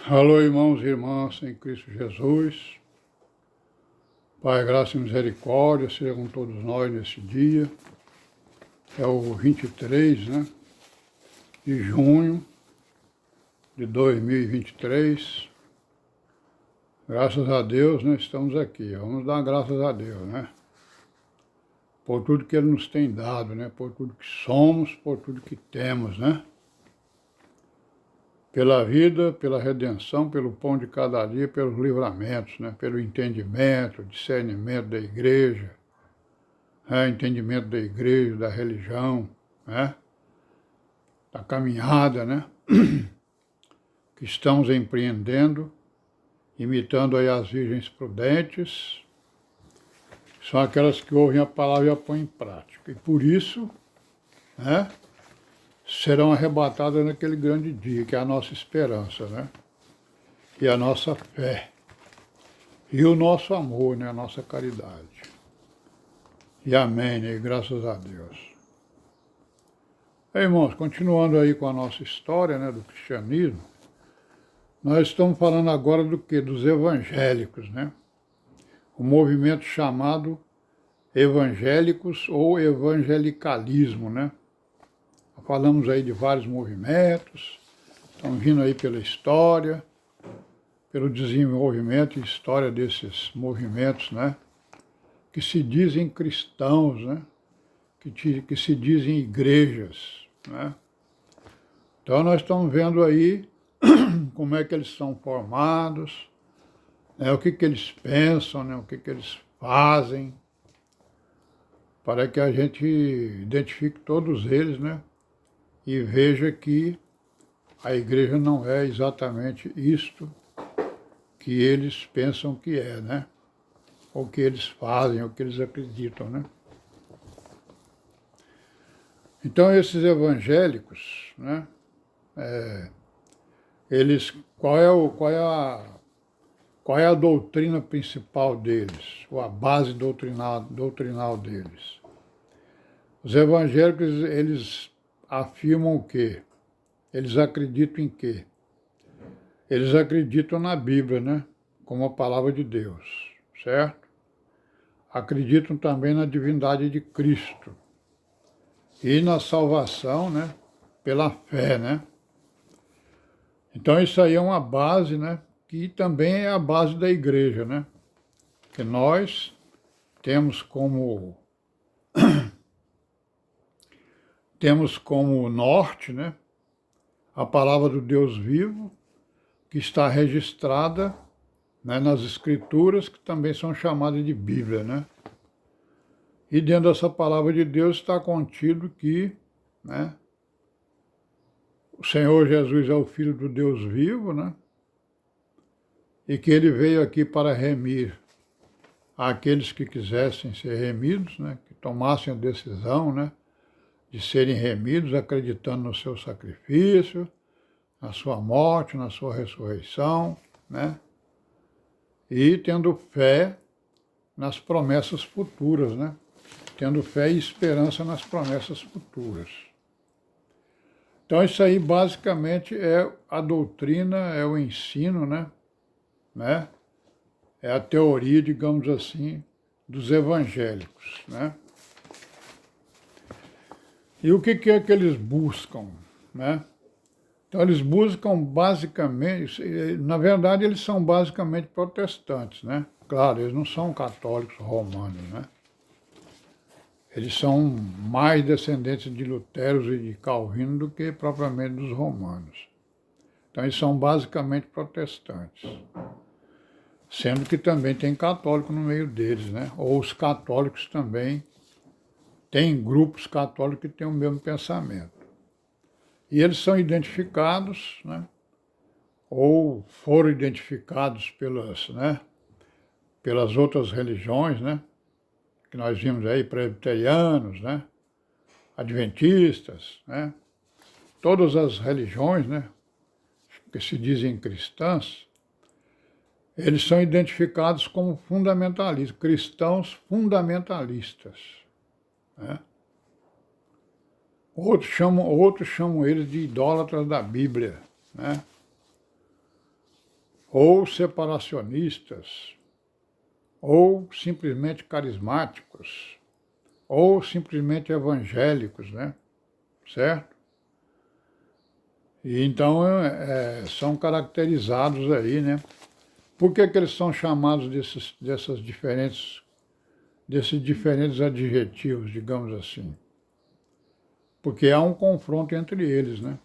Alô, irmãos e irmãs em Cristo Jesus. Pai, graça e misericórdia seja com todos nós nesse dia. É o 23, de junho de 2023. Graças a Deus, estamos aqui. Vamos dar graças a Deus, por tudo que Ele nos tem dado, por tudo que somos, por tudo que temos, Pela vida, pela redenção, pelo pão de cada dia, pelos livramentos, pelo entendimento, discernimento da igreja, entendimento da igreja, da religião, da caminhada, que estamos empreendendo, imitando aí as virgens prudentes, que são aquelas que ouvem a palavra e a põem em prática. E por isso, serão arrebatadas naquele grande dia, que é a nossa esperança, e a nossa fé, e o nosso amor, a nossa caridade. E amém, e graças a Deus. Irmãos, continuando aí com a nossa história, do cristianismo, nós estamos falando agora do quê? Dos evangélicos, O movimento chamado evangélicos ou evangelicalismo, Falamos aí de vários movimentos, estão vindo aí pela história, pelo desenvolvimento e história desses movimentos, que se dizem cristãos, que se dizem igrejas, Então nós estamos vendo aí como é que eles são formados, o que eles pensam, o que eles fazem, para que a gente identifique todos eles, e veja que a igreja não é exatamente isto que eles pensam que é, ou que eles fazem, ou que eles acreditam, Então esses evangélicos, eles, qual é a doutrina principal deles, ou a base doutrinal deles? Os evangélicos, eles afirmam o quê? Eles acreditam em quê? Eles acreditam na Bíblia, como a palavra de Deus, certo? Acreditam também na divindade de Cristo e na salvação, pela fé, Então isso aí é uma base, que também é a base da igreja, Que nós temos como norte, a palavra do Deus vivo, que está registrada, nas Escrituras, que também são chamadas de Bíblia, E dentro dessa palavra de Deus está contido que, o Senhor Jesus é o Filho do Deus vivo, E que Ele veio aqui para remir aqueles que quisessem ser remidos, Que tomassem a decisão, de serem remidos, acreditando no seu sacrifício, na sua morte, na sua ressurreição, E tendo fé nas promessas futuras, Tendo fé e esperança nas promessas futuras. Então isso aí basicamente é a doutrina, é o ensino, É a teoria, digamos assim, dos evangélicos, E o que é que eles buscam, Então eles buscam basicamente, na verdade eles são basicamente protestantes, Claro, eles não são católicos romanos, Eles são mais descendentes de Lutero e de Calvino do que propriamente dos romanos. Então eles são basicamente protestantes. Sendo que também tem católico no meio deles, Ou os católicos também, tem grupos católicos que têm o mesmo pensamento. E eles são identificados, ou foram identificados pelas outras religiões, que nós vimos aí, presbiterianos, adventistas, todas as religiões, que se dizem cristãs, eles são identificados como fundamentalistas, cristãos fundamentalistas. Outros chamam eles de idólatras da Bíblia. ou separacionistas, ou simplesmente carismáticos, ou simplesmente evangélicos, né? Certo? E então são caracterizados aí, né? Por que eles são chamados desses diferentes adjetivos, digamos assim? Porque há um confronto entre eles, né?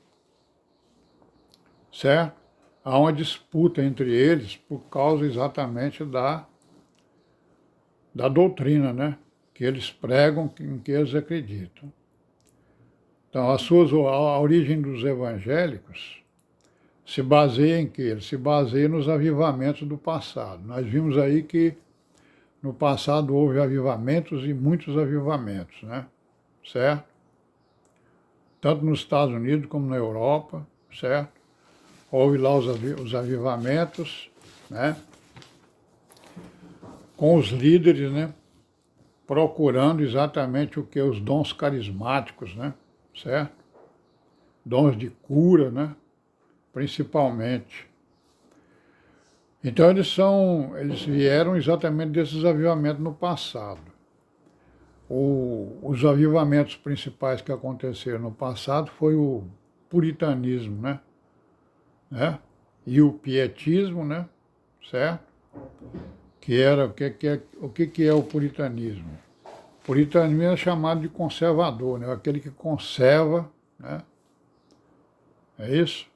Certo? Há uma disputa entre eles por causa exatamente da doutrina, né? Que eles pregam, em que eles acreditam. Então, a origem dos evangélicos se baseia em quê? Ele se baseia nos avivamentos do passado. Nós vimos aí que no passado houve avivamentos e muitos avivamentos, né? Certo? Tanto nos Estados Unidos como na Europa, certo? Houve lá os avivamentos, né? Com os líderes, né? Procurando exatamente o que? Os dons carismáticos, né? Certo? Dons de cura, né? Principalmente. Então eles vieram exatamente desses avivamentos no passado. Os avivamentos principais que aconteceram no passado foi o puritanismo, né? E o pietismo, né? Certo? Que era o que é o puritanismo? O puritanismo é chamado de conservador, né? Aquele que conserva, né? É isso?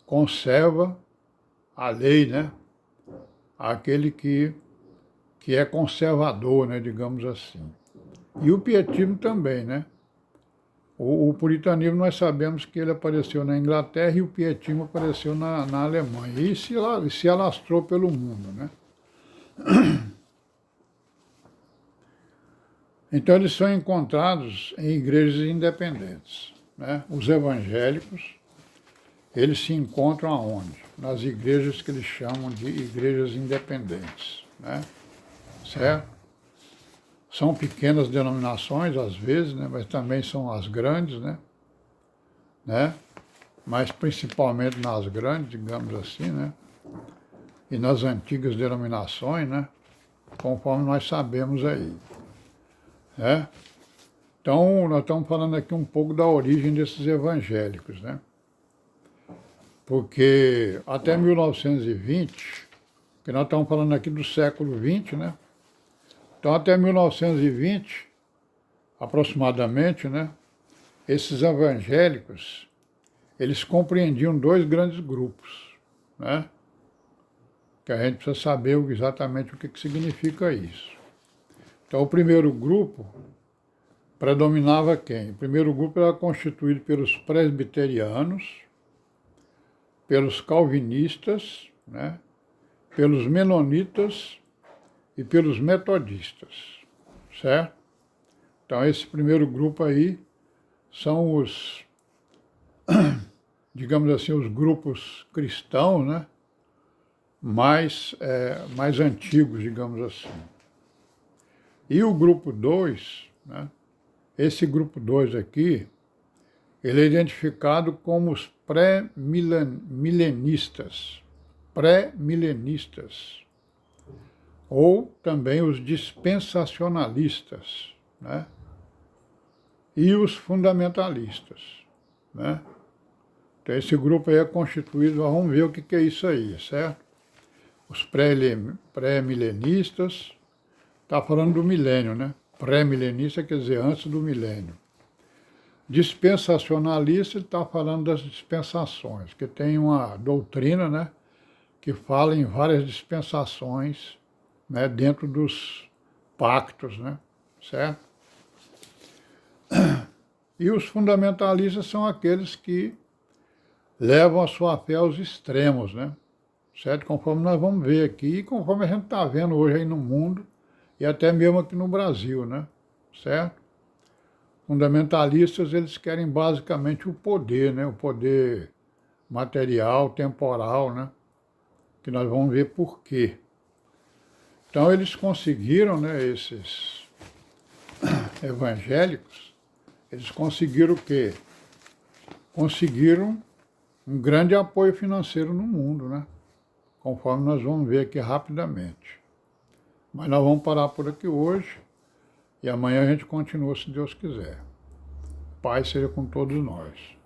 Conserva a lei, né? Aquele que é conservador, né? Digamos assim. E o pietismo também, né? O puritanismo nós sabemos que ele apareceu na Inglaterra e o pietismo apareceu na Alemanha. E se alastrou pelo mundo, né? Então eles são encontrados em igrejas independentes, né? Os evangélicos, eles se encontram aonde? Nas igrejas que eles chamam de igrejas independentes, né? Certo? São pequenas denominações, às vezes, né? Mas também são as grandes, né? Mas principalmente nas grandes, digamos assim, né? E nas antigas denominações, né? Conforme nós sabemos aí, né? Então, nós estamos falando aqui um pouco da origem desses evangélicos, né? Porque até 1920, que nós estamos falando aqui do século XX, né? Então, até 1920, aproximadamente, né? Esses evangélicos, eles compreendiam dois grandes grupos, né? Que a gente precisa saber exatamente o que significa isso. Então, o primeiro grupo predominava quem? O primeiro grupo era constituído pelos presbiterianos, pelos calvinistas, né? Pelos menonitas e pelos metodistas, certo? Então, esse primeiro grupo aí são os, digamos assim, os grupos cristãos, né? Mais antigos, digamos assim. E o grupo 2, né? Esse grupo 2 aqui, ele é identificado como os pré-milenistas, ou também os dispensacionalistas, né? E os fundamentalistas, né? Então esse grupo aí é constituído, vamos ver o que é isso aí, certo? Os pré-milenistas, está falando do milênio, né? Pré-milenista quer dizer antes do milênio. Dispensacionalista está falando das dispensações, que tem uma doutrina, né? Que fala em várias dispensações, né? Dentro dos pactos, né? Certo? E os fundamentalistas são aqueles que levam a sua fé aos extremos, né? Certo? Conforme nós vamos ver aqui, e conforme a gente está vendo hoje aí no mundo, e até mesmo aqui no Brasil, né? Certo? Fundamentalistas, eles querem basicamente o poder, né? O poder material, temporal, né? Que nós vamos ver por quê. Então eles conseguiram, né, esses evangélicos, eles conseguiram o quê? Conseguiram um grande apoio financeiro no mundo, né? conforme nós vamos ver aqui rapidamente. Mas nós vamos parar por aqui hoje e amanhã a gente continua, se Deus quiser. Paz seja com todos nós.